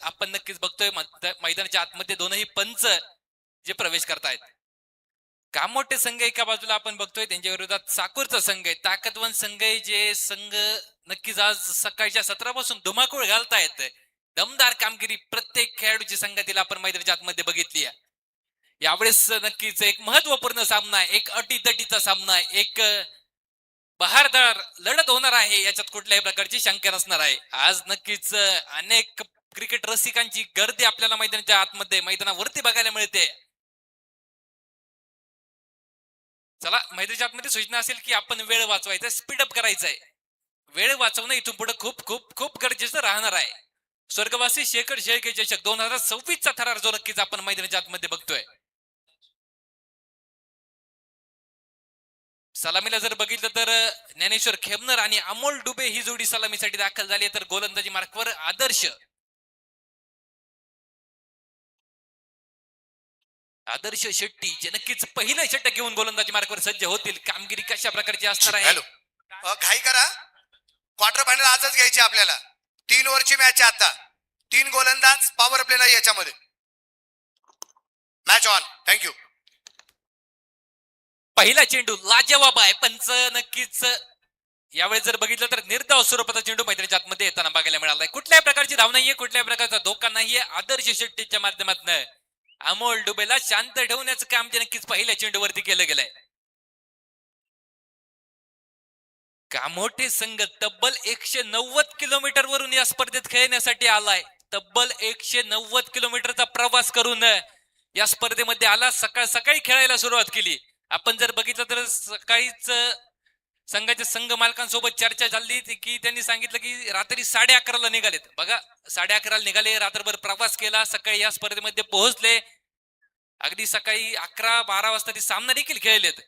आपण नक्कीच बघतोय मैदानाच्या आतमध्ये दोनही पंच जे प्रवेश करतायत. कामोठे संघ एका बाजूला आपण बघतोय, त्यांच्या विरोधात साकूरचा संघ आहे, ताकदवान संघ आहे, जे संघ नक्कीच आज सकाळच्या सत्रापासून धुमाकूळ घालतायत. दमदार कामगिरी प्रत्येक खेळाडूची संघातील आपण मैदानाच्या आतमध्ये बघितली आहे. यावेळेस नक्कीच एक महत्वपूर्ण सामना आहे, एक अटीतटीचा सामना आहे, एक बहारदार लढत होणार आहे, याच्यात कुठल्याही प्रकारची शंका नसणार आहे. आज नक्कीच अनेक क्रिकेट रसिकांची गर्दी आपल्याला मैदानाच्या आतमध्ये मैदानावरती बघायला मिळते. चला, मैदानाच्या आतमध्ये सूचना असेल की आपण वेळ वाचवायचा, स्पीडअप करायचंय. वेळ वाचवणं इथून पुढे खूप खूप खूप गरजेचं राहणार आहे. स्वर्गवासी शेखर शेळके चषक 2026 चा थरार जो नक्कीच आपण मैदानाच्या आतमध्ये बघतोय. सलामीला जर बघितलं तर ज्ञानेश्वर खेमनर आणि अमोल डुबे ही जोडी सलामीसाठी दाखल झाली, तर गोलंदाजी मार्कवर आदर्श शेट्टी जे नक्कीच पहिलं षटक घेऊन गोलंदाजी मार्कवर सज्ज होतील. कामगिरी कशा प्रकारची असणार आहे? हॅलो, घाई करा, क्वार्टर फायनल आजच घ्यायची आपल्याला. 3 ओव्हरची मॅच आहे आता. 3 गोलंदाज पॉवर प्ले नाही याच्यामध्ये. Match on. थँक्यू. पहिला चेंडू लाजवाब आहे. पंच नक्कीच यावेळी जर बघितलं तर निर्धाव स्वरूपाचा चेंडू मैदानाच्या आतमध्ये येताना बघायला मिळालाय. कुठल्याही प्रकारची धाव नाहीये, कुठल्याही प्रकारचा धोका नाहीये. आदर्श शेट्टीच्या माध्यमातून अमोल डुबेला शांत ठेवण्याचं काम जे नक्कीच पहिल्या चेंडूवरती केलं गेलंय. कामोठे संघ तब्बल 190 किलोमीटर वरून या स्पर्धेत खेळण्यासाठी आलाय. तब्बल 190 किलोमीटरचा प्रवास करून या स्पर्धेमध्ये आला. सकाळ सकाळी खेळायला सुरुवात केली. आपण जर बघितलं तर सकाळीच संघाच्या संघ मालकांसोबत चर्चा झाली की त्यांनी सांगितलं की रात्री 11:30ला निघालेत. बघा, 11:30ला निघाले, रात्रभर प्रवास केला, सकाळी या स्पर्धेमध्ये पोहोचले. अगदी सकाळी 11-12 वाजता ते सामना देखील खेळलेत.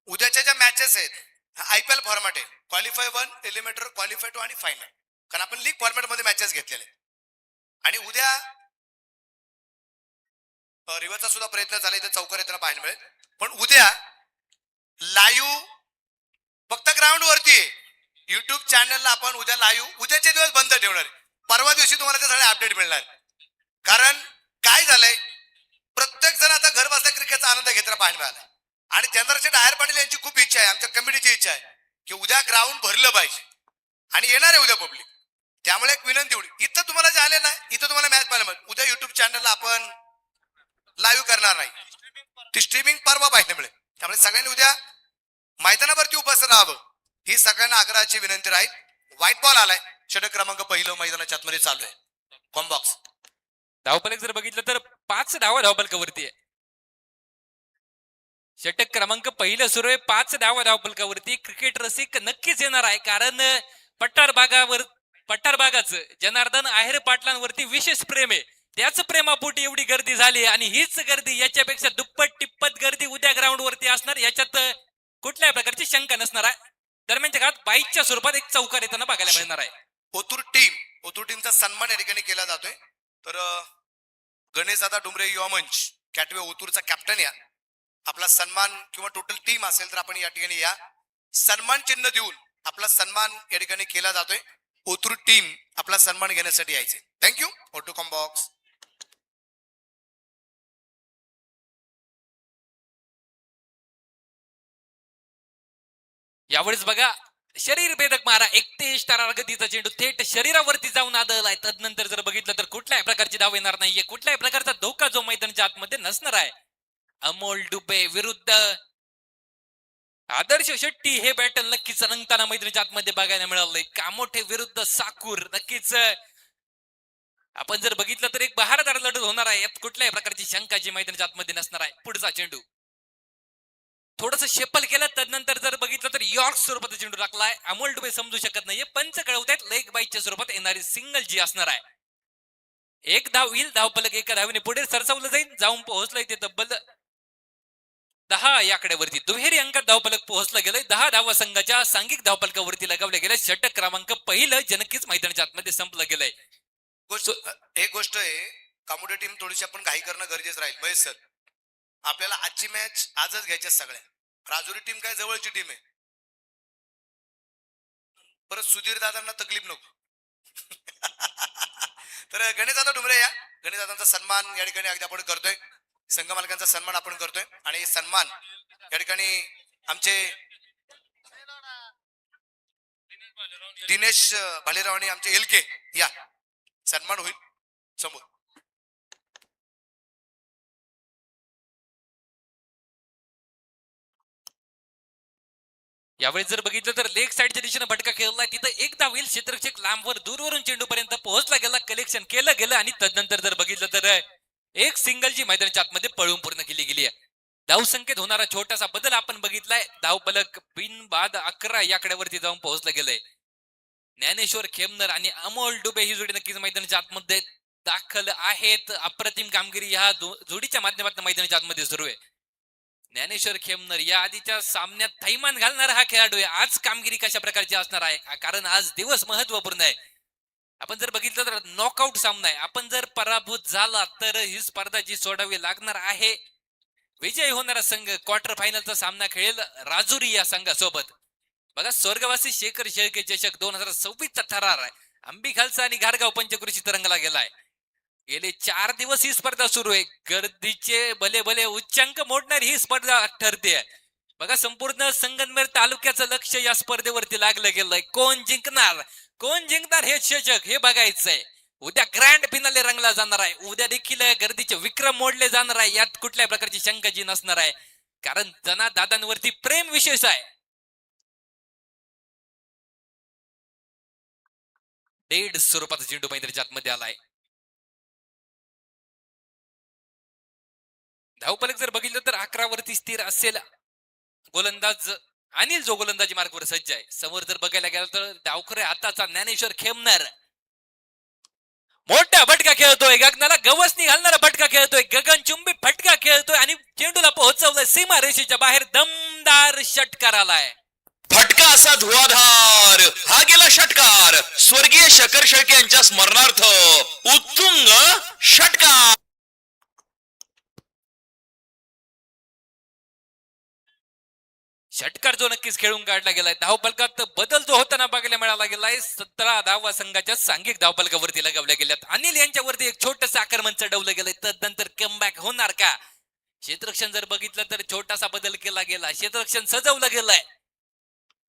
उद्याच्या ज्या मॅचेस आहेत, IPL फॉर्मॅट आहे. क्वालिफाय 1, एलिमिनेटर, क्वालिफाय 2 आणि फायनल. कारण आपण लीग फॉर्मॅट मध्ये मॅचेस घेतलेले. आणि उद्या रिव्हरचा सुद्धा प्रयत्न झाला, इथे चौकार येताना पाहायला मिळेल. पण उद्या लाईव्ह फक्त ग्राउंड वरती आहे. युट्यूब चॅनलला आपण उद्या लाईव्ह उद्याचे दिवस बंद ठेवणार. परवा दिवशी तुम्हाला ते सगळे अपडेट मिळणार. कारण काय झालंय, प्रत्येक जण आता घर बसल्या क्रिकेटचा आनंद घेताना पाहायला मिळाला. आणि चंद्रशेठ डायर पाटील यांची खूप इच्छा आहे, आमच्या कमिटीची इच्छा आहे की उद्या ग्राउंड भरलं पाहिजे. आणि येणार आहे उद्या पब्लिक. त्यामुळे एक विनंती एवढी, इथं तुम्हाला जे आले ना, इथं तुम्हाला मॅच पाहायला मिळेल. उद्या युट्यूब चॅनलला आपण लाईव्ह करणार नाही, ती स्ट्रीमिंग परवा पाहायला मिळेल. त्यामुळे सगळ्यांनी उद्या मैदानावरती उपस्थित राहावं ही सगळ्यांना आग्रहाची विनंती राहील. व्हाईट बॉल आलाय, षटक क्रमांक पहिलं मैदानाच्या आतमध्ये चालू आहे. कॉम्बॉक्स धावफलक जर बघितलं तर 5 धावा धावफलकावरती आहे. षटक क्रमांक पहिलं सुरू आहे, 5 धावा धावफलकावरती. क्रिकेट रसिक नक्कीच येणार आहे, कारण पठार भागाचं जनार्दन आहेर पाटलांवरती विशेष प्रेम आहे. त्याच प्रेमापोटी एवढी गर्दी झाली आणि हीच गर्दी याच्यापेक्षा दुप्पट टिप्पट गर्दी उद्या ग्राउंड वरती असणार, याच्यात कुठल्याही प्रकारची शंका नसणार आहे. दरम्यानच्या काळात बाईकच्या स्वरूपात एक चौकार येताना बघायला मिळणार आहे. ओतूर टीमचा सन्मान या ठिकाणी केला जातोय. तर गणेश दादा डुमरे युवा मंच कॅटवे ओतूरचा कॅप्टन या, आपला सन्मान किंवा टोटल टीम असेल तर आपण या ठिकाणी या, सन्मान चिन्ह देऊन आपला सन्मान या ठिकाणी केला जातोय. ओतूर टीम आपला सन्मान घेण्यासाठी यायचे. थँक्यू. ऑटो कॉम्बॉक्स यावेळेस बघा, शरीर भेदक मारा, एकटेश तारागतीचा चेंडू थेट शरीरावरती जाऊन आदळलाय. तदनंतर जर बघितलं तर कुठल्याही प्रकारची धाव येणार नाहीये, कुठल्याही प्रकारचा धोका जो मैदानाच्या आतमध्ये नसणार आहे. अमोल डुबे विरुद्ध आदर्श शेट्टी हे बॅटल नक्कीच रंगताना मैदानाच्या आतमध्ये बघायला मिळालंय. कामोठे विरुद्ध साकूर, नक्कीच आपण जर बघितलं तर एक बहारदार लढत होणार आहे. यात कुठल्याही प्रकारची शंका जी मैदानाच्या आतमध्ये नसणार आहे. पुढचा चेंडू थोडस शेपल केलं, तदनंतर जर बघितलं तर यॉर्क स्वरूपाचा चेंडू टाकलाय. अमोल डुबे समजू शकत नाहीये. पंच कळवतायत लेग बाईकच्या स्वरूपात येणारी सिंगल जी असणार आहे. एक धाव होईल, धावफलक एका धावीने पुढे सरसावलं जाईल. जाऊन पोहोचलंय ते तब्बल 10 या आकड्यावरती. दुहेरी अंकात धावफलक पोहोचलं गेलंय. 10 धावा संघाच्या सांघिक धावफलकावरती लगावले गेले. षटक क्रमांक पहिलं जे नक्कीच मैदानाच्या आतमध्ये संपलं गेलंय. एक गोष्ट आहे, कामोठे टीम थोडीशी आपण घाई करणं गरजेचं राहील. महेश सर, आपल्याला आजची मॅच आजच घ्यायच्या सगळ्या. राजुरी टीम काय जवळची टीम आहे, परत सुधीर दादांना तकलीफ नको. तर गणेशदादा डुमरे या गणेशदादांचा सन्मान या ठिकाणी अगदी आपण करतोय. संघ मालकांचा सन्मान आपण करतोय आणि सन्मान या ठिकाणी आमचे दिनेश भालेराव आणि आमचे एलके या सन्मान होईल समोर. यावेळी जर बघितलं तर लेग साईडच्या दिशेने फटका खेळलाय, तिथं एकदा होईल क्षेत्ररक्षक लांबवर दूरवरून चेंडू पर्यंत पोहोचला गेला, कलेक्शन केलं गेलं आणि तदनंतर जर बघितलं तर एक सिंगल जी मैदानाच्या आतमध्ये पळून पूर्ण केली गेली आहे. धाव संख्येत होणारा छोटासा बदल आपण बघितलाय. धाव फलक बिन बाद 11 याकड्यावरती जाऊन पोहोचलं गेलंय. ज्ञानेश्वर खेमनर आणि अमोल डुबे ही जोडी नक्कीच मैदानाच्या आतमध्ये दाखल आहेत. अप्रतिम कामगिरी ह्या जोडीच्या माध्यमातून मैदानाच्या आतमध्ये सुरू आहे. ज्ञानेश्वर खेमनर या आधीच्या सामन्यात थैमान घालणारा हा खेळाडू आहे. आज कामगिरी कशा प्रकारची असणार आहे, कारण आज दिवस महत्वपूर्ण आहे. आपण जर बघितलं तर नॉकआउट सामना आहे. आपण जर पराभूत झाला तर ही स्पर्धा जी सोडावी लागणार आहे. विजयी होणारा संघ क्वार्टर फायनलचा सामना खेळेल राजुरी या संघासोबत. बघा, स्वर्गवासी शेखर शेळके चषक 2026चा थरार आहे. आंबीखालचा आणि घारगाव पंचकृषी रंगला गेलाय. गेले 4 दिवस ही स्पर्धा सुरू आहे. गर्दीचे भले भले उच्चांक मोडणारी ही स्पर्धा ठरते. बघा, संपूर्ण संगमनेर तालुक्याचं लक्ष या स्पर्धेवरती लागलं गेलंय. कोण जिंकणार हे चषक हे बघायचंय. उद्या ग्रँड फिनाले रंगला जाणार आहे. उद्या देखील गर्दीचे विक्रम मोडले जाणार आहे. यात कुठल्याही प्रकारची शंका जी नसणार आहे, कारण जना दादांवरती प्रेम विशेष आहे. डेड स्वरूपाचा चेंडू मैदानाच्या आतमध्ये आलाय. धावफलक जर बघितलं तर 11 वरती स्थिर असेल गोलंदाज अनिल, जो गोलंदाजी मार्गवर सज्ज आहे. समोर जर बघायला गेलं तर डावखरे हाताचा ज्ञानेश्वर खेमनर मोठा फटका खेळतोय. गगनाला गवसणी घालणारा फटका खेळतोय. गगनचुंबी फटका खेळतोय आणि चेंडूला पोहोचवलंय सीमा रेषेच्या बाहेर. दमदार षटकार आलाय. फटका असा धुवाधार हा गेला षटकार. स्वर्गीय शेखर शेळके यांच्या स्मरणार्थ उत्तुंग षटकार. षटकार जो नक्कीच खेळून काढला गेलाय. धावफलकात बदल जो होताना बघायला मिळाला गेलाय. 17 धावा संघाच्या सांघिक धावफलकावरती लगावल्या गेल्यात. अनिल यांच्यावरती एक छोटस आक्रमण चढवलं गेलंय. तदनंतर कमबॅक होणार का? क्षेत्ररक्षण जर बघितलं तर छोटासा बदल केला गेला. क्षेत्ररक्षण सजवलं गेलंय,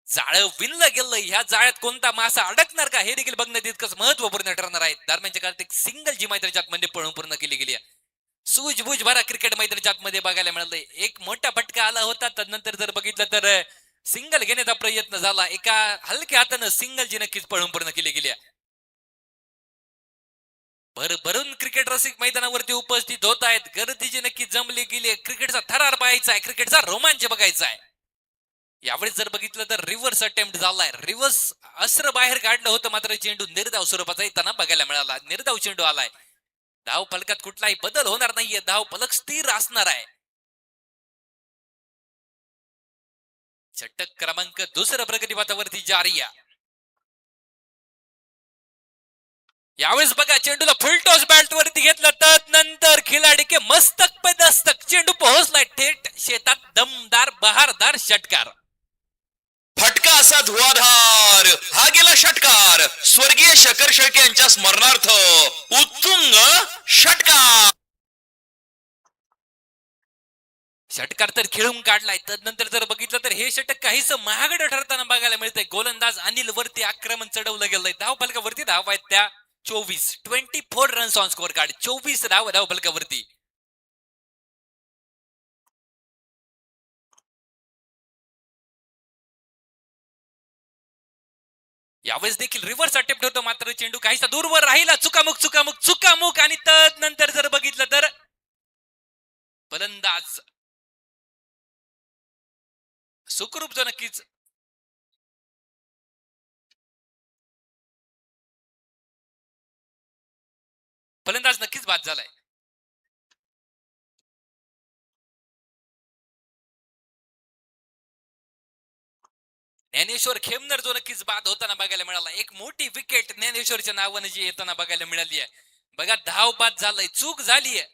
जाळं विणलं गेलंय. ह्या जाळ्यात कोणता मासा अडकणार का हे देखील बघणं तितकंच महत्वपूर्ण ठरणार आहे. दरम्यानच्या काळात एक सिंगल जी मैदानाच्या आतमध्ये पळून पूर्ण केली गेली आहे. सूझबूझ भरा क्रिकेट मैदानाच्या आतमध्ये बघायला मिळालंय. एक मोठा फटका आला होता. तदनंतर जर बघितलं तर सिंगल घेण्याचा प्रयत्न झाला. एका हलक्या हातानं सिंगल जी नक्कीच पळून पूर्ण केली गेली. भरभरून क्रिकेट रसिक मैदानावरती उपस्थित होत आहेत. गर्दीची नक्की जमली गेली. क्रिकेटचा थरार पाहायचा आहे, क्रिकेटचा रोमांच बघायचा आहे. यावेळी जर बघितलं तर रिव्हर्स अटेम्प्ट झालाय. रिव्हर्स अस्त्र बाहेर काढलं होतं, मात्र चेंडू निर्धाव स्वरूपाचा येताना बघायला मिळाला. निर्धाव चेंडू आलाय. धाव फलकात कुठलाही बदल होणार नाहीये. धाव फलक स्थिर असणार आहे. षटक क्रमांक 2 प्रगतीपथावरती जारी आहे. यावेळेस बघा, चेंडूला फुल टॉस बॅट वरती घेतलं. तदनंतर खिलाडी के मस्तक पे दस्तक चेंडू पोहोचलाय थेट शेतात. दमदार बहारदार षटकार. फटका असा धुवाधार हा गेला षटकार. स्वर्गीय शेखर शेळके यांच्या स्मरणार्थ उत्तुंग षटकार. षटकार तर खेळून काढलाय. तदनंतर जर बघितलं तर हे षटक काहीच महागडं ठरताना बघायला मिळतंय. गोलंदाज अनिल वरती आक्रमण चढवलं गेलंय. धाव फलकावरती धाव आहेत त्या 24 रन्स ऑन स्कोअर कार्ड. 24 धाव फलकावरती. यावेळेस देखील रिव्हर्स अटेम्प्ट होतो, मात्र चेंडू काहीसा दूरवर राहिला. चुकामुक आणि तदनंतर जर बघितलं तर फलंदाज सुखरूप जो नक्कीच फलंदाज नक्कीच बाद झालाय. ज्ञानेश्वर खेमनर जो नक्कीच बाद होताना बघायला मिळाला. एक मोठी विकेट ज्ञानेश्वरच्या नावाने जी येताना बघायला मिळाली आहे. बघा, धाव बाद झालाय, चूक झाली आहे.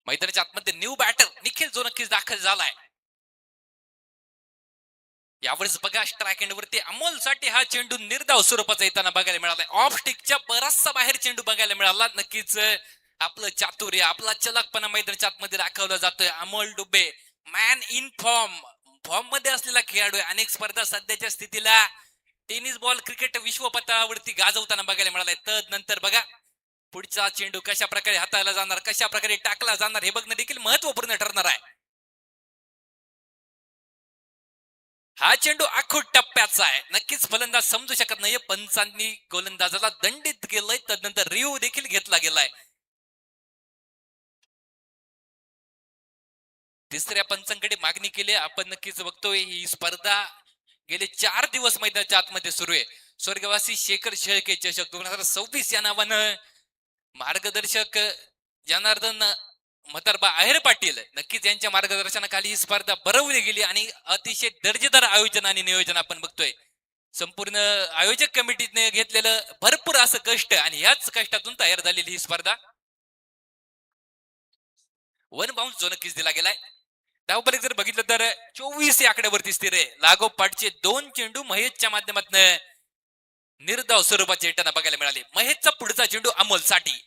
मैदानाच्या आतमध्ये न्यू बॅटर निखिल जो नक्कीच दाखल झालाय. यावेळेस बघा स्ट्राईक एंड वरती अमोलसाठी हा चेंडू निर्धाव स्वरूपाचा येताना बघायला मिळाला. ऑफ स्टिकच्या बराचसा बाहेर चेंडू बघायला मिळाला. नक्कीच आपलं चातुर्य आपला चलकपणा मैदानाच्या आतमध्ये दाखवला जातोय. अमोल डुबे मॅन इन फॉर्म मध्ये असलेला खेळाडू आहे. अनेक स्पर्धा सध्याच्या स्थितीला टेनिस बॉल क्रिकेट विश्व पातळीवरती गाजवताना बघायला मिळालाय. तदनंतर बघा पुढचा चेंडू कशा प्रकारे हाताळला जाणार, कशा प्रकारे टाकला जाणार हे बघणं देखील महत्वपूर्ण ठरणार आहे. हा चेंडू आखूड टप्प्याचा आहे. नक्कीच फलंदाज समजू शकत नाहीये. पंचांनी गोलंदाजाला दंडित केलंय. तदनंतर रिव्ह्यू देखील घेतला गेलाय. तिसऱ्या पंचांकडे मागणी केली. आपण नक्कीच बघतोय ही स्पर्धा गेले 4 दिवस मैदानाच्या आतमध्ये सुरू आहे. स्वर्गवासी शेखर शेळके चषक 2026 या नावानं मार्गदर्शक जनार्दन म्हातारबा आहेर पाटील नक्कीच यांच्या मार्गदर्शनाखाली ही स्पर्धा भरवली गेली आणि अतिशय दर्जेदार आयोजन आणि नियोजन आपण बघतोय. संपूर्ण आयोजक कमिटीने घेतलेलं भरपूर असं कष्ट आणि ह्याच कष्टातून तयार झालेली ही स्पर्धा. वन बाउन्स जो नक्कीच दिला गेलाय. धावपल जर बघितलं तर 24 या आकड्यावरती स्थिर आहे. लागोपाठचे 2 चेंडू महेशच्या माध्यमातून निर्धाव स्वरूपाचे येताना बघायला मिळाले. महेशचा पुढचा चेंडू अमोलसाठी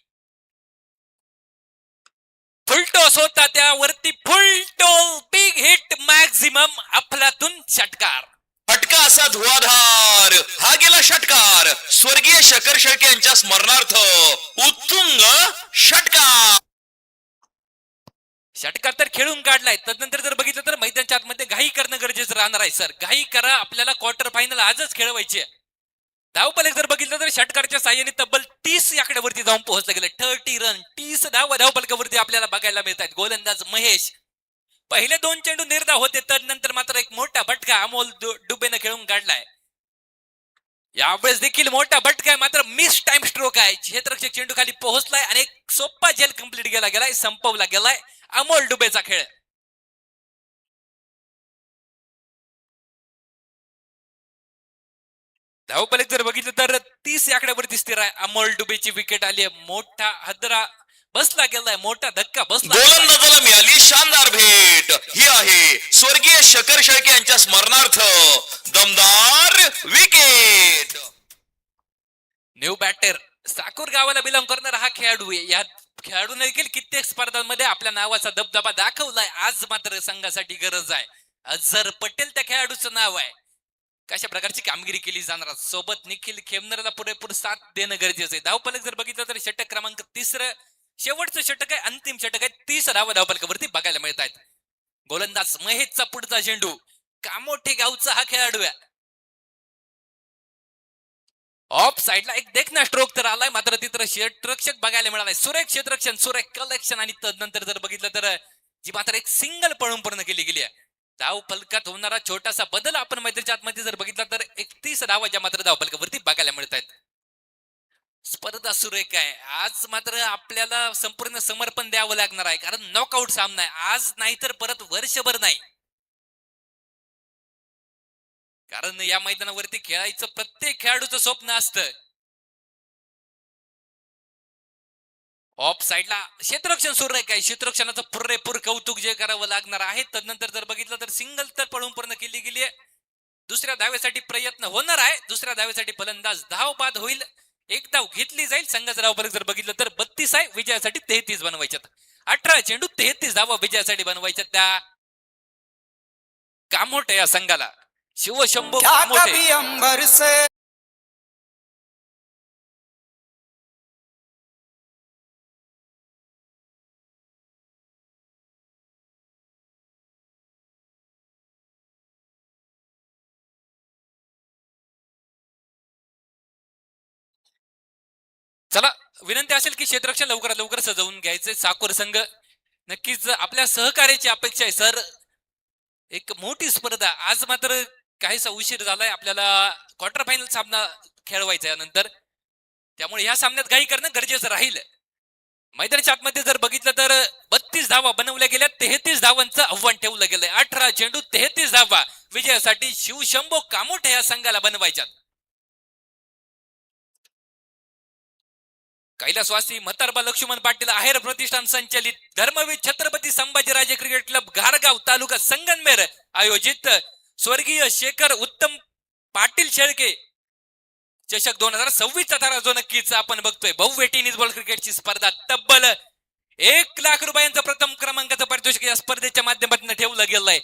फुल टॉस होता. त्यावरती full toss big hit maximum अफलातून षटकार. फटका असा धुवाधार हा गेला षटकार. स्वर्गीय शकर शेळके यांच्या स्मरणार्थ उत्तुंग षटकार. षटकार तर खेळून काढलाय. तदनंतर जर बघितलं तर मैदानाच्या आतमध्ये घाई करणं गरजेचं राहणार आहे. सर घाई करा, आपल्याला क्वार्टर फायनल आजच खेळवायचे. धावपल जर बघितलं तर षटकारच्या साह्याने तब्बल 30 या आकड्यावरती जाऊन पोहोचलं गेलं. 30 रन 30 धावा धावपलकावरती आपल्याला बघायला मिळत आहेत. गोलंदाज महेश पहिले 2 चेंडू निर्धाव होते. तदनंतर मात्र एक मोठा भटका अमोल डुबेनं खेळून काढलाय. यावेळेस देखील मोठा भटका आहे, मात्र मिस टाइम स्ट्रोक आहे. क्षेत्ररक्षक चेंडू खाली पोहोचलाय आणि एक सोपा झेल कंप्लीट केला गेलाय, संपवला गेलाय अमोल डुबेचा खेळ. धावपलक जर बघितलं तर 30 या आकड्यावरती स्थिर आहे. अमोल डुबेची विकेट आली आहे. मोठा हदरा बसला गेलाय, मोठा धक्का बसला. गोलंदाजाला मिळाली शानदार भेट. ही आहे स्वर्गीय शकर शेळके यांच्या स्मरणार्थ दमदार विकेट. न्यू बॅटर साकूर गावाला बिलॉंग करणारा हा खेळाडू आहे. या खेळाडूने देखील कित्येक स्पर्धांमध्ये आपल्या नावाचा दबदबा दाखवलाय. आज मात्र संघासाठी गरज आहे. अझर पटेल त्या खेळाडूचं नाव आहे. कशा प्रकारची कामगिरी केली जाणार, सोबत निखिल खेमनरला पुरेपूर साथ देणं गरजेचं आहे. धावपलक जर बघितलं तर षटक क्रमांक 3 शेवटचं षटक आहे, अंतिम षटक आहे. 30 धावा धावपलकावरती बघायला मिळत आहेत. गोलंदाज महेशचा पुढचा चेंडू कामोठे गावचा हा खेळाडू आहे. ऑफ साइडला एक देखना स्ट्रोक तर आलाय, मात्र तिथं क्षेत्ररक्षक बघायला मिळालाय. सुरेख क्षेत्ररक्षण, सुरेख कलेक्शन आणि तदनंतर जर बघितलं तर जी मात्र एक सिंगल पळून पूर्ण केली गेली आहे. धाव फलकात होणारा छोटासा बदल आपण मैदानाच्या आतमध्ये जर बघितला तर 31 धावाच्या मात्र धाव फलकावरती बघायला मिळत आहेत. स्पर्धा सुरेख आहे. आज मात्र आपल्याला संपूर्ण समर्पण द्यावं लागणार आहे, कारण नॉकआउट सामना आहे. आज नाही तर परत वर्षभर नाही, कारण या मैदानावरती खेळायचं प्रत्येक खेळाडूचं स्वप्न असतं. ऑफ साइडला क्षेत्ररक्षण सुरेख आहे. क्षेत्ररक्षणाचं पुरेपूर कौतुक जे करावं लागणार आहे. तदनंतर जर बघितलं तर सिंगल तर पळून पूर्ण केली गेली आहे. दुसऱ्या धावेसाठी प्रयत्न होणार आहे. दुसऱ्या धावेसाठी फलंदाज धाव बाद होईल. एक धाव घेतली जाईल. संघाचा धावफलक जर बघितलं तर 32 आहे. विजयासाठी 33 बनवायच्यात. 18 चेंडू 33 धावा विजयासाठी बनवायच्या. त्या कामोठे या संघाला शिवशंभू कामोठे. चला विनंती असेल की क्षेत्ररक्षण लवकरात लवकर सजवून घ्यायचे. साकोर संघ नक्कीच आपल्या सहकार्याची अपेक्षा आहे. सर एक मोठी स्पर्धा, आज मात्र काहीसा उशीर झालाय. आपल्याला क्वार्टर फायनल सामना खेळवायचा आहे नंतर, त्यामुळे ह्या सामन्यात घाई करणं गरजेचं राहील. मैदानाच्या आतमध्ये जर बघितलं तर 32 धावा बनवल्या गेल्या. 33 धावांचं आव्हान ठेवलं गेलंय. 18 चेंडू 33 धावा विजयासाठी शिवशंभू कामोठे या संघाला बनवायच्यात. कैलासवासी म्हातारबा लक्ष्मण पाटील आहेर प्रतिष्ठान संचलित धर्मवीर छत्रपती संभाजीराजे क्रिकेट क्लब घारगाव तालुका संगमनेर आयोजित स्वर्गीय शेखर उत्तम पाटील शेळके चषक 2026 चा जो नक्कीच आपण बघतोय भव्य टेनिस बॉल क्रिकेटची स्पर्धा तब्बल 1,00,000 रुपयांचं प्रथम क्रमांकाचं पारितोषिक या स्पर्धेच्या माध्यमातून ठेवलं गेलंय.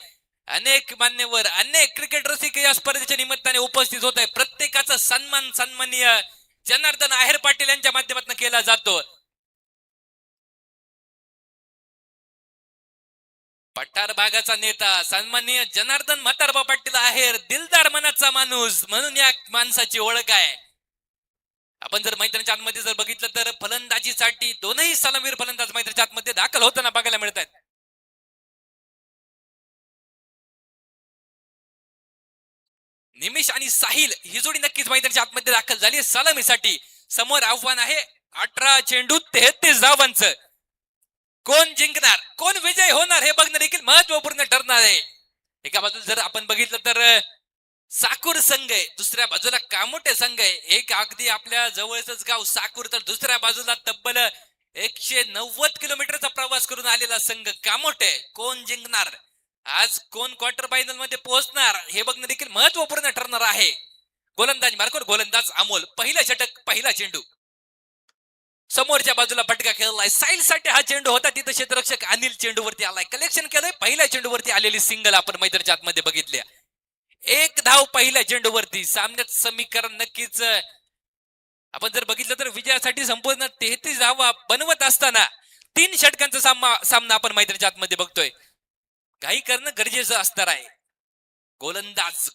अनेक मान्यवर अनेक क्रिकेट रसिक या स्पर्धेच्या निमित्ताने उपस्थित होत आहे. प्रत्येकाचा सन्माननीय जनार्दन आहेर पाटील यांच्या माध्यमातून केला जातो. पठार भागाचा नेता सन्माननीय जनार्दन म्हातारबा पाटील आहेर, दिलदार मनाचा माणूस म्हणून या माणसाची ओळख आहे. आपण जर मैदानाच्या आतमध्ये जर बघितलं तर फलंदाजीसाठी दोनही सलामीर फलंदाज मैदानाच्या आतमध्ये दाखल होताना बघायला मिळत आहेत. निमिष आणि साहिल ही जोडी नक्कीच मैदानाच्या आतमध्ये दाखल झाली सलामीसाठी. समोर आव्हान आहे 18 चेंडू 33 धावांचं. कोण जिंकणार कोण विजय होणार हे बघणं देखील महत्वपूर्ण ठरणार आहे. एका बाजूला जर आपण बघितलं तर साकूर संघ आहे, दुसऱ्या बाजूला कामोटे संघ आहे. एक अगदी आपल्या जवळच गाव साकूर, तर दुसऱ्या बाजूला तब्बल 190 किलोमीटरचा प्रवास करून आलेला संघ कामोटे. कोण जिंकणार आज कोण क्वार्टर फायनल मध्ये पोहोचणार हे बघणं देखील महत्वपूर्ण ठरणार आहे. गोलंदाज मार्कोर, गोलंदाज अमोल. पहिला षटक पहिला चेंडू समोरच्या बाजूला फटका खेळलाय. साईल साठी हा चेंडू होता, तिथं क्षेत्ररक्षक अनिल चेंडूवरती आलाय, कलेक्शन केलंय. पहिल्या चेंडूवरती आलेली सिंगल आपण मैदानाच्या आतमध्ये बघितल्या. 1 धाव पहिल्या चेंडूवरती. सामन्यात समीकरण नक्कीच आपण जर बघितलं तर विजयासाठी संपूर्ण 33 धावा बनवत असताना 3 षटकांचा सामना आपण मैदानाच्या आतमध्ये बघतोय. काही करणं गरजेचं असणार आहे. गोलंदाज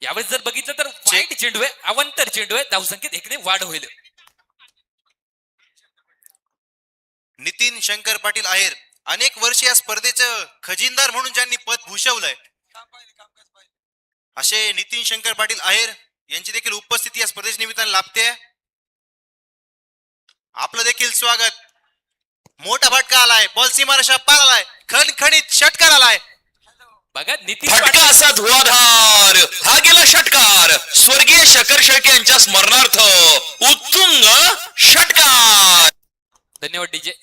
यावेळेस जर बघितलं तर वाईट चेंडू आहे, अवंतर चेंडू आहे. धावसंख्येत 1 ने वाढ होईल. नितीन शंकर पाटील आहेर अनेक वर्ष या स्पर्धेचं खजिनदार म्हणून ज्यांनी पद भूषवलंय असे नितीन शंकर पाटील आहेर यांची देखील उपस्थिती या स्पर्धेच्या निमित्ताने लाभते. आपलं देखील स्वागत. मोठा फटका आलाय, बॉल सीमारेषा पार आलाय, खणखणीत षटकार आलाय. बघा नितीन फटका असा धुवाधार हा गेला षटकार. स्वर्गीय शेखर शेळके यांच्या स्मरणार्थ उत्तुंग षटकार. धन्यवाद डीजे.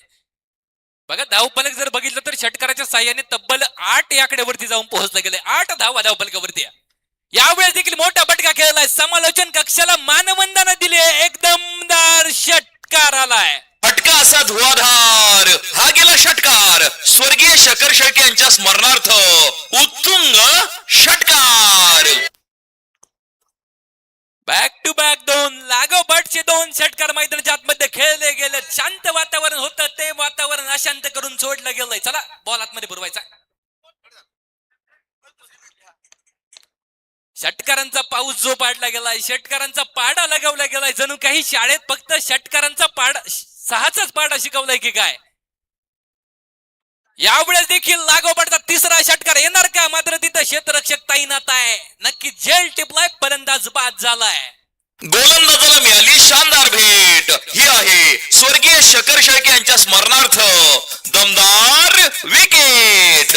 बघा धावफलक जर बघितलं तर षटकाराच्या साह्याने तब्बल 8 आकड्यावरती जाऊन पोहोचलं गेले. 8 धावा धावफलकावरती. यावेळेस देखील मोठा फटका खेळलाय. समालोचन कक्षाला मानवंदना दिली. एकदमदार षटकार आलाय. फटका असा धुवाधार हा गेला षटकार. स्वर्गीय शेखर शेळके यांच्या स्मरणार्थ उत्तुंग षटकार. बॅक टू बॅक 2 लागोपाठचे 2 षटकार मैदानाच्या आतमध्ये खेळले गेले. शांत वातावरण होतं, ते वातावरण अशांत करून सोडलं गेलंय. चला बॉल आतमध्ये पुरवायचा. षटकारांचा पाऊस जो पाडला गेलाय, षटकारांचा पाडा लगावला गेलाय. जणू काही शाळेत फक्त षटकारांचा पाडा 6चाच पाडा शिकवलाय की काय. यावेळेस देखील लागोपाठचा 3रा षटकार येणार का? मात्र तिथं क्षेत्ररक्षक तैनात आहे. नक्की झेल टिपलाय, फलंदाज बाद झालाय. गोलंदाजाला मिळाली शानदार भेट. ही आहे स्वर्गीय शेखर शेळके यांच्या स्मरणार्थ दमदार विकेट.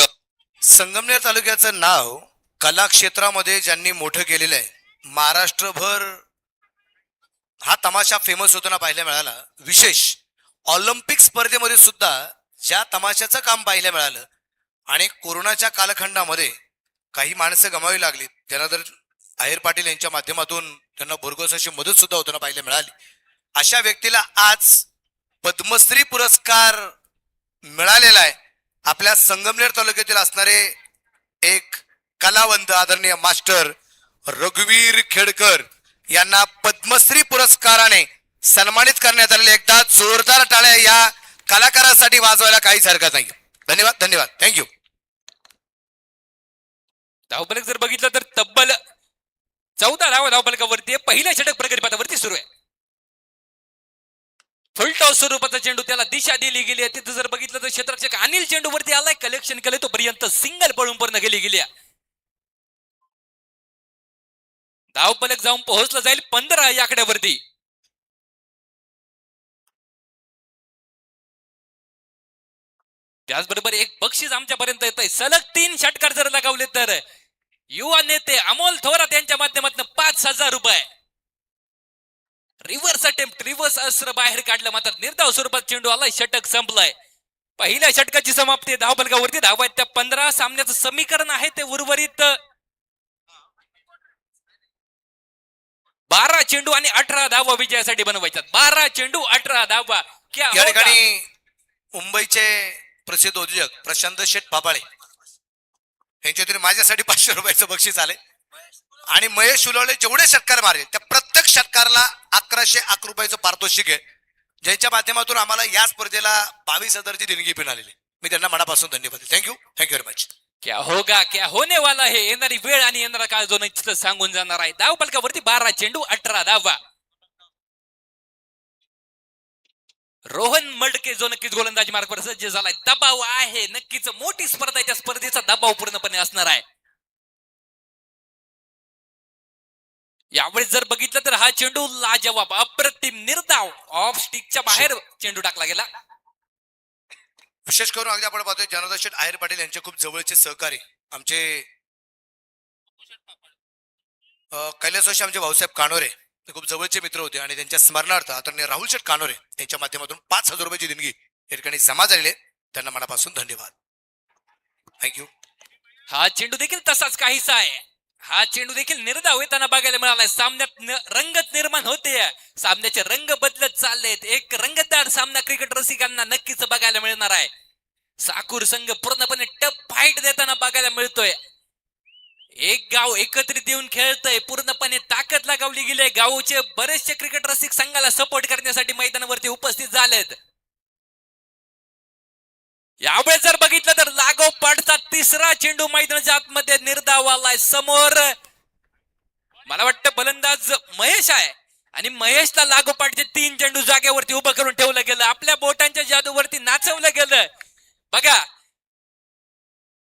संगमनेर तालुक्याचं नाव कला क्षेत्रामध्ये ज्यांनी मोठं केलेलं आहे, महाराष्ट्रभर हा तमाशा फेमस होताना पाहायला मिळाला. विशेष ऑलिम्पिक स्पर्धेमध्ये सुद्धा ज्या तमाशाचं काम पाहायला मिळालं. आणि कोरोनाच्या कालखंडामध्ये काही माणसं गमावी लागली, त्यांना तर आहेर पाटील यांच्या माध्यमातून त्यांना भरघोस अशी मदत सुद्धा होताना पाहायला मिळाली. अशा व्यक्तीला आज पद्मश्री पुरस्कार मिळालेला आहे. आपल्या संगमनेर तालुक्यातील असणारे एक कलावंत आदरणीय मास्टर रघुवीर खेडकर यांना पद्मश्री पुरस्काराने सन्मानित करण्यात आलेले. एकदा जोरदार टाळ्या या कलाकारासाठी वाजवायला काहीच हरकत नाही. धन्यवाद धन्यवाद. थँक्यू. धावफलक जर बघितलं तर तब्बल 14 धावा धावफलकावरती. पहिल्या षटक प्रगती पथावरती सुरू आहे. फुलटॉस स्वरूपाचा चेंडू, त्याला दिशा दिली गेली आहे. तिथं जर बघितलं तर क्षेत्ररक्षक अनिल चेंडूवरती आलाय, कलेक्शन केलंय. तोपर्यंत सिंगल पळून पूर्ण गेली गेली. धावफलक जाऊन पोहोचलं जाईल 15 या आकड्यावरती. त्याचबरोबर एक बक्षीस आमच्यापर्यंत येत आहे. सलग 3 षटकार जर लगावले तर युवा नेते अमोल थोरात यांच्या माध्यमातून 5,000 रुपये. रिव्हर्स रिव्हर्स अटेम्प्ट रिव्हर्स अस्त्र बाहेर काढलं, मात्र निर्धाव स्वरूपात चेंडू आलाय, षटक संपलंय. पहिल्या षटकाची समाप्ती धावफलकावरती. धावा आहेत त्या 15. सामन्याचं समीकरण आहे ते उर्वरित 12 चेंडू आणि 18 धावा विजयासाठी बनवायच्यात. 12 चेंडू 18 धावा. क्या या होगा? ठिकाणी मुंबईचे प्रसिद्ध उद्योजक प्रशांत शेठ पाबाळे यांच्यातून माझ्यासाठी 500 रुपयाचं बक्षीस आले आणि महेश उलवले जेवढे षटकार मारले त्या प्रत्येक षटकारला 1101 रुपयाचं पारितोषिक आहे, ज्यांच्या माध्यमातून आम्हाला या स्पर्धेला 22,000ची देणगी पण आलेली. मी त्यांना मनापासून धन्यवाद देतो. Thank you very much. क्या होगा क्या होने वाला है. येणारी वेळ आणि येणारा काळ जो निश्चित सांगून जाणार आहे. धावफलकावरती 12 चेंडू 18 धावा. रोहन मडके जो नक्कीच गोलंदाजी मार्गावर सज्ज झालाय. दबाव आहे, नक्कीच मोठी स्पर्धा आहे, त्या स्पर्धेचा दबाव पूर्णपणे असणार आहे. यावेळेस जर बघितलं तर हा चेंडू लाजवाब, अप्रतिम, निर्धाव, ऑफ स्टिकच्या बाहेर चेंडू टाकला गेला. विशेष करून अगदी आपण पाहतोय जनार्दन शेठ आहेर पाटील यांचे खूप जवळचे सहकारी आमचे कैलासवासी आमचे भाऊसाहेब कानोरे ते खूप जवळचे मित्र होते आणि त्यांच्या स्मरणार्थ आदरणीय राहुल शेठ कानोरे यांच्या माध्यमातून 5,000 रुपयाची देणगी या ठिकाणी जमा झालेली आहे. त्यांना मनापासून धन्यवाद. थँक्यू. हा चेंडू देखील तसाच काहीसा आहे. हा चेंडू देखील निर्धाव येताना बघायला मिळालाय. सामन्यात रंगत निर्माण होते, सामन्याचे रंग बदलत चाललेत. एक रंगतदार सामना क्रिकेट रसिकांना नक्कीच बघायला मिळणार आहे. साकूर संघ पूर्णपणे टफ फाईट देताना बघायला मिळतोय. एक गाव एकत्रित येऊन खेळतंय, पूर्णपणे ताकद लगावली गेली. गावचे बरेचसे क्रिकेट रसिक संघाला सपोर्ट करण्यासाठी मैदानावरती उपस्थित झालेत. यावेळेस जर बघितलं तर लागोपाठचा 3रा चेंडू मैदानाच्या आतमध्ये निर्धाव आलाय. समोर मला वाटतं फलंदाज महेश आहे आणि महेशला लागोपाठचे 3 चेंडू जागेवरती उभं करून ठेवलं गेलं. आपल्या बोटांच्या जादूवरती नाचवलं गेलं. बघा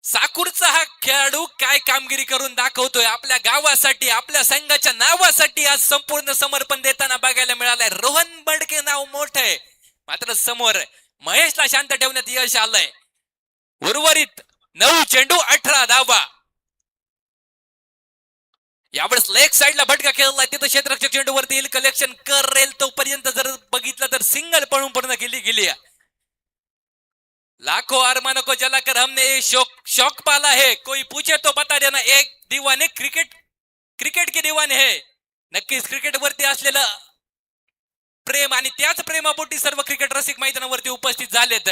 साकूरचा हा खेळाडू काय कामगिरी करून दाखवतोय. आपल्या गावासाठी, आपल्या संघाच्या नावासाठी आज संपूर्ण समर्पण देताना बघायला मिळालंय. रोहन बडके नाव मोठं आहे, मात्र समोर महेशला शांत ठेवण्यात यश आलंय. उर्वरित 9 चेंडू 18 धावा. यावेळेस लेग साइडला भटका खेळलाय, तिथं क्षेत्ररक्षक चेंडूवरती येईल, कलेक्शन करेल तोपर्यंत जर बघितलं तर सिंगल पळून पूर्ण केली गेली. लाखो अरमानों को जलाकर हमने ये शौक पाला है, कोई पूछे तो बता देना. एक दीवाने क्रिकेट के दीवाने है. नक्कीच क्रिकेट वरती असलेलं प्रेम आणि त्याच प्रेमापोटी सर्व क्रिकेट रसिक मैदानावरती उपस्थित झालेत.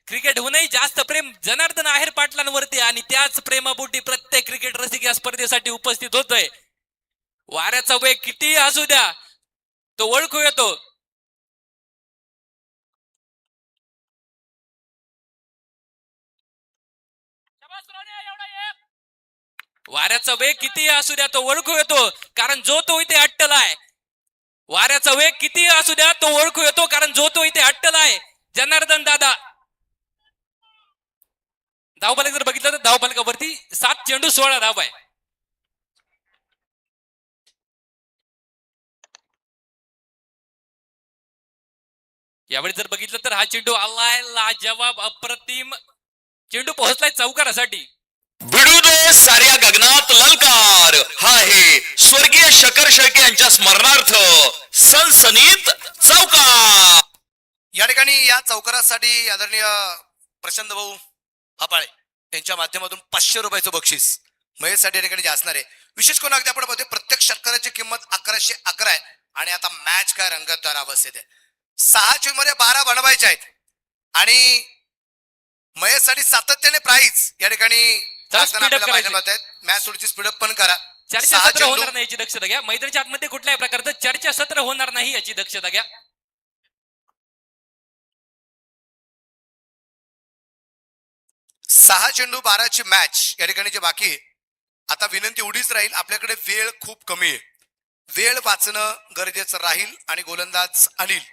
क्रिकेट होऊनही जास्त प्रेम जनार्दन आहेर पाटलांवरती आणि त्याच प्रेमापोटी प्रत्येक क्रिकेट रसिक या स्पर्धेसाठी उपस्थित होतोय. वाऱ्याचा वेग किती असू द्या तो ओळखू येतो. वाऱ्याचा वेग किती असू द्या तो ओळखू येतो, कारण जो तो इथे अट्टलाय. वाऱ्याचा वेग किती असू द्या तो ओळखू येतो, कारण जो तो इथे अट्टलाय. जनार्दन दादा. धावफलक जर बघितलं तर धावफलकावरती 7 चेंडू 16 धाव आहे. यावेळी जर बघितलं तर हा चेंडू आलाय लाजवाब, अप्रतिम चेंडू पोहोचलाय चौकारासाठी. भिडू दे साऱ्या गगनात ललकार. हा आहे स्वर्गीय शकर शेळके यांच्या स्मरणार्थ सनसनीत चौकार. या ठिकाणी या चौकारासाठी आदरणीय प्रशांत भाऊ पाबाळे यांच्या माध्यमातून 500 रुपयाचं बक्षीस महेशसाठी या ठिकाणी जे असणार आहे. विशेष करून अगदी आपण पाहतोय प्रत्येक षटकाराची किंमत 1111 आहे आणि आता मॅच काय रंगतदार अवस्थेत आहे. 6 चेंडूमध्ये 12 बनवायचे आहेत आणि महेशसाठी सातत्याने प्राइज या ठिकाणी मॅच थोडीशी स्पीडअप पण करा. चर्चा सत्र होणार नाही याची दक्षता घ्या. मैदानाच्या आतमध्ये कुठल्याही प्रकारचं चर्चा सत्र होणार नाही याची दक्षता घ्या. 6 चेंडू 12ची मॅच या ठिकाणी जे बाकी आहे. आता विनंती एवढीच राहील, आपल्याकडे वेळ खूप कमी आहे, वेळ वाचणं गरजेचं राहील आणि गोलंदाज अनिल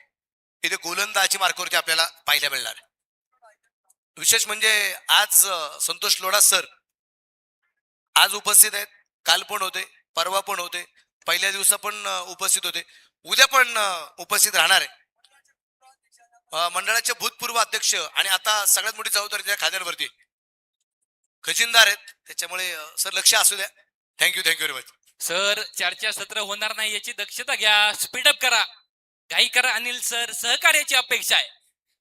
इथे गोलंदाजी मार्गावरती आपल्याला पाहायला मिळणार. विशेष म्हणजे आज संतोष लोढा सर आज उपस्थित आहेत, काल पण होते, परवा पण होते, पहिल्या दिवसा पण उपस्थित होते, उद्या पण उपस्थित राहणार आहे. मंडळाचे भूतपूर्व अध्यक्ष आणि आता सगळ्यात मोठी जबाबदारी त्या खात्यावरती खजिनदार आहेत, त्याच्यामुळे सर लक्ष असू द्या. Thank you very much. सर चर्चा सत्र होणार नाही याची दक्षता घ्या, स्पीडअप करा. गाईकर अनिल सर सहकार्याची अपेक्षा आहे.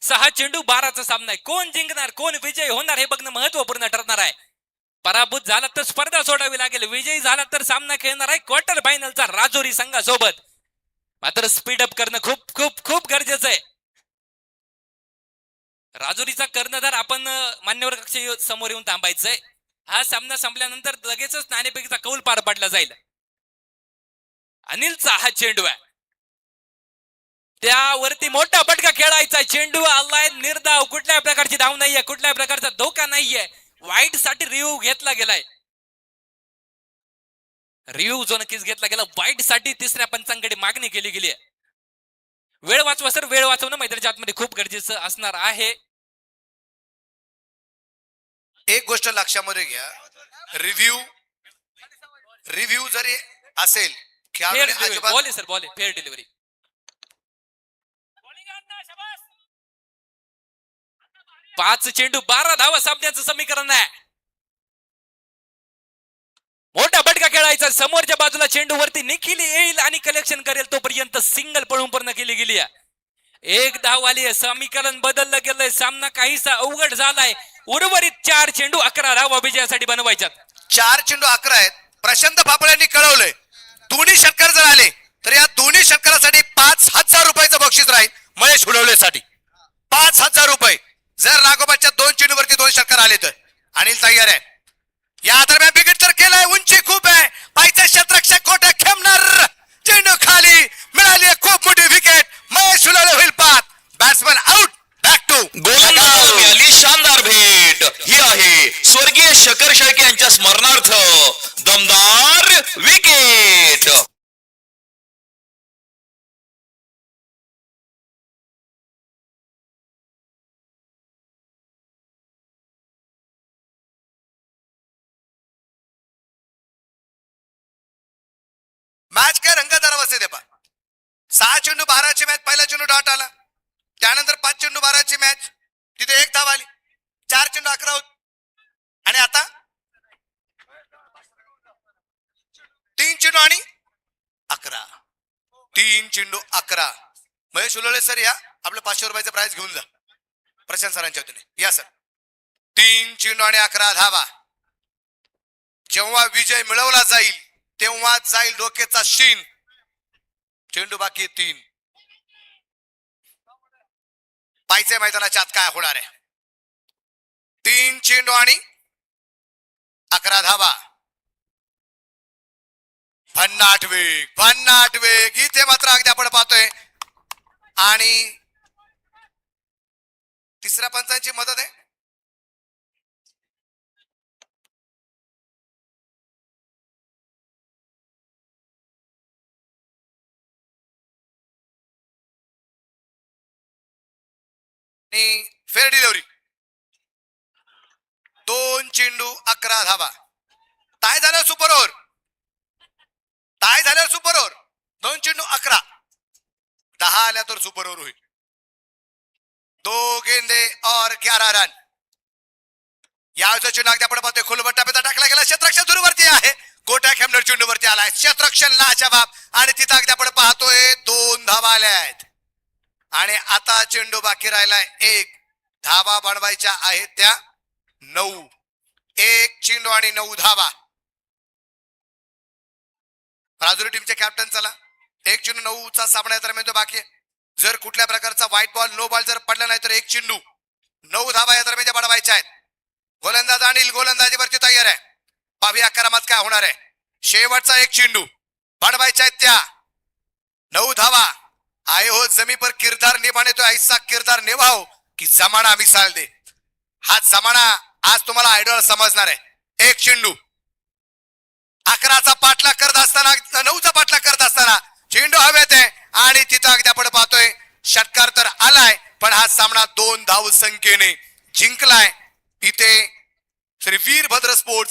6 चेंडू 12चा सामना आहे. कोण जिंकणार कोण विजय होणार हे बघणं महत्वपूर्ण ठरणार आहे. पराभूत झाला तर स्पर्धा सोडावी लागेल, विजयी झाला तर सामना खेळणार आहे क्वार्टर फायनलचा राजोरी संघासोबत. मात्र स्पीडअप करणं खूप खूप खूप गरजेचं आहे. राजुरीचा कर्णधार आपण मान्यवर कक्ष समोर येऊन थांबायचंय. हा सामना संपल्यानंतर लगेचच नाणेफेकीचा कौल पार पाडला जाईल. अनिलचा हा चेंडू आहे, त्यावरती मोठा फटका खेळायचा. चेंडू आलाय निर्धाव, कुठल्याही प्रकारची धाव नाहीये, कुठल्याही प्रकारचा धोका नाहीये. वाईट साठी रिव्ह्यू घेतला गेलाय. रिव्ह्यू जो नक्कीच घेतला गेला. वाईट साठी तिसऱ्या पंचांकडे मागणी केली गेली आहे. वेळ वाचवा सर, वेळ वाचवणं मैदानाच्या आतमध्ये खूप गरजेचं असणार आहे. एक गोष्ट लक्षामध्ये घ्या, रिव्ह्यू जरी असेल खेळाडूने अजिबात ball sir, ball fair delivery. 5 चेंडू 12 धावा सामन्याचं समीकरण आहे. मोठा फटका खेळायचा. समोरच्या बाजूला चेंडू वरती निखिल येईल आणि कलेक्शन करेल, तोपर्यंत सिंगल पळून पूर्ण केली गेली आहे. 1 धाव आली आहे. समीकरण बदललं गेलंय. सामना काहीसा अवघड झालाय. उर्वरित 4 चेंडू 11 धावा विजयासाठी बनवायच्यात. 4 चेंडू 11 आहेत. प्रशांत फापड्यांनी कळवलंय दोन्ही षटकार जर आले तर या दोन्ही षटकारासाठी 5,000 रुपयाचं बक्षीस राहील महेश हुलवलेसाठी. 5,000 रुपये जर नागोबाच्या 2 चेंडूवरती 2 षटकार आले तर. अनिल तयार आहे. या दरम्यान बिगट तर केलाय, उंची खूप आहे. पायचा क्षेत्ररक्षक कोटा खेळणार, चेंडू खाली मिळाली खूप मोठी विकेट. महेश हुलवले होईल पात. Batsman out. बॅक टू गोलंदाज मिळाली शानदार भेट. ही आहे स्वर्गीय शकर शेळके यांच्या स्मरणार्थ दमदार विकेट. मॅच काय रंगतदार अवस्थेत आहे पा. 6 चेंडू 12ची मॅच. पहिला चेंडू डॉट आला, त्यानंतर 5 चेंडू 12ची मॅच, तिथे 1 धाव आली. 4 चेंडू 11 होत आणि आता 3 चेंडू आणि 11. 3 चेंडू 11. महेश उलवले सर या, आपलं 500 रुपयाचं प्राइस घेऊन जा प्रशांत सरांच्या वतीने. या सर. 3 चेंडू आणि 11 धावा. जेव्हा विजय मिळवला जाईल तेव्हा जाईल डोक्याचा शीन. चेंडू बाकी 3. पायचे मैदानाच्या आत काय होणार आहे. 3 चेंडू आणि 11 धावा. भन्नाट वेग इथे मात्र अगदी आपण पाहतोय. आणि तिसऱ्या पंचांची मदत आहे. Fair delivery. 2 चेंडू 11 धावा. टाय झाल्यावर सुपर ओव्हर. 2 चेंडू 11. 10 आल्या तर सुपर ओव्हर होईल. 2 गेंदे और 11 रन. यावेळेचा चेंडू अगदी आपण पाहतोय खोलबट्टा पेता टाकला गेला. क्षेत्ररक्षण सुरूवरती आहे. गोट्या खेमनर चेंडूवरती आलाय. क्षेत्ररक्षण लाजवाब आणि तिथं अगदी आपण पाहतोय 2 धावा आल्या आहेत. आणि आता चेंडू बाकी राहिलाय 1. धावा बनवायच्या आहेत त्या 9. 1 चेंडू आणि 9 धावा. राजुरी टीमचे कॅप्टन चला. 1 चेंडू 9चा सामना दरम्यान तो बाकी आहे. जर कुठल्या प्रकारचा व्हाईट बॉल नो बॉल जर पडला नाही तर 1 चेंडू 9 धावा या दरम्यान बनवायच्या आहेत. गोलंदाज अनिल गोलंदाजीवरती तयार आहे. पाहूया करामात काय होणार आहे. शेवटचा 1 चेंडू बनवायच्या आहेत त्या 9 धावा. आए हो जमी पर किरदार निभाने तो ऐसा किरदार निभाओ की जमाना मिसाल दे. हा जमाना आज तुम्हाला आयडॉल समजणार आहे. 1 चेंडू 11चा पाठलाग करत असताना 9चा पाठलाग करत असताना चेंडू हवेत आहे आणि तिथं अगदी आपण पाहतोय षटकार तर आलाय पण हा सामना 2 धाव संख्येने जिंकलाय. इथे श्री वीरभद्र स्पोर्ट्स